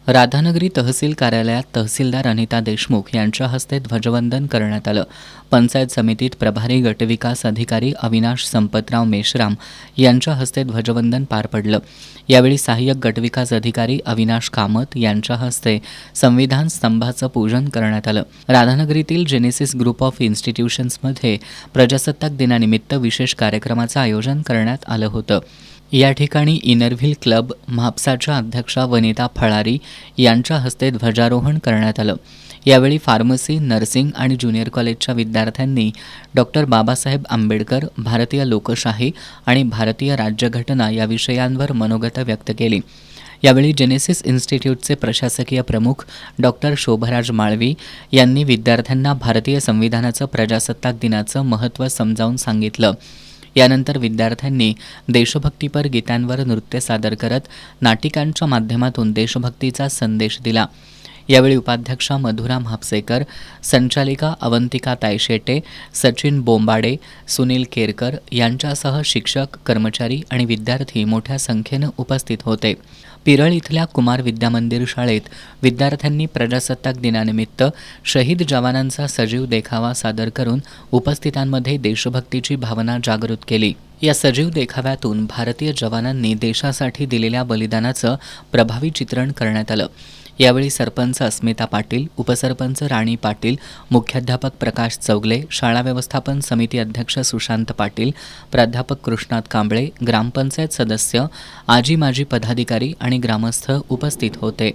राधानगरी तहसील कार्यालयात तहसीलदार अनिता देशमुख यांच्या हस्ते ध्वजवंदन करण्यात आलं. पंचायत समितीत प्रभारी गटविकास अधिकारी अविनाश संपतराव मेश्राम यांच्या हस्ते ध्वजवंदन पार पडलं. यावेळी सहाय्यक गटविकास अधिकारी अविनाश कामत यांच्या हस्ते संविधान स्तंभाचं पूजन करण्यात आलं. राधानगरीतील जेनेसिस ग्रुप ऑफ इन्स्टिट्यूशन्समध्ये प्रजासत्ताक दिनानिमित्त विशेष कार्यक्रमाचं आयोजन करण्यात आलं होतं. या ठिकाणी इनरव्हिल क्लब म्हापसाच्या अध्यक्षा वनिता फळारी यांच्या हस्ते ध्वजारोहण करण्यात आलं. यावेळी फार्मसी, नर्सिंग आणि ज्युनियर कॉलेजच्या विद्यार्थ्यांनी डॉक्टर बाबासाहेब आंबेडकर, भारतीय लोकशाही आणि भारतीय राज्यघटना या विषयांवर मनोगत व्यक्त केली. यावेळी जेनेसिस इन्स्टिट्यूटचे प्रशासकीय प्रमुख डॉक्टर शोभराज माळवी यांनी विद्यार्थ्यांना भारतीय संविधानाचं प्रजासत्ताक दिनाचं महत्त्व समजावून सांगितलं. यानंतर विद्यार्थ्यांनी देशभक्तीपर गीतांवर नृत्य सादर करत नाटिकांच्या माध्यमातून देशभक्तीचा संदेश दिला. यावेळी उपाध्यक्षा मधुरा म्हापसेकर, संचालिका अवंतिका तायशेटे, सचिन बोंबाडे, सुनील केरकर यांच्यासह शिक्षक, कर्मचारी आणि विद्यार्थी मोठ्या संख्येनं उपस्थित होते. पिरळ इथल्या कुमार विद्यामंदिर शाळेत विद्यार्थ्यांनी प्रजासत्ताक दिनानिमित्त शहीद जवानांचा सजीव देखावा सादर करून उपस्थितांमध्ये देशभक्तीची भावना जागृत केली. या सजीव देखाव्यातून भारतीय जवानांनी देशासाठी दिलेल्या बलिदानाचं प्रभावी चित्रण करण्यात आलं. यावेळी सरपंच अस्मिता पाटील, उपसरपंच राणी पाटील, मुख्याध्यापक प्रकाश चौगले, शाळा व्यवस्थापन समिती अध्यक्ष सुशांत पाटील, प्राध्यापक कृष्णात कांबळे, ग्रामपंचायत सदस्य, आजी माजी पदाधिकारी आणि ग्रामस्थ उपस्थित होते.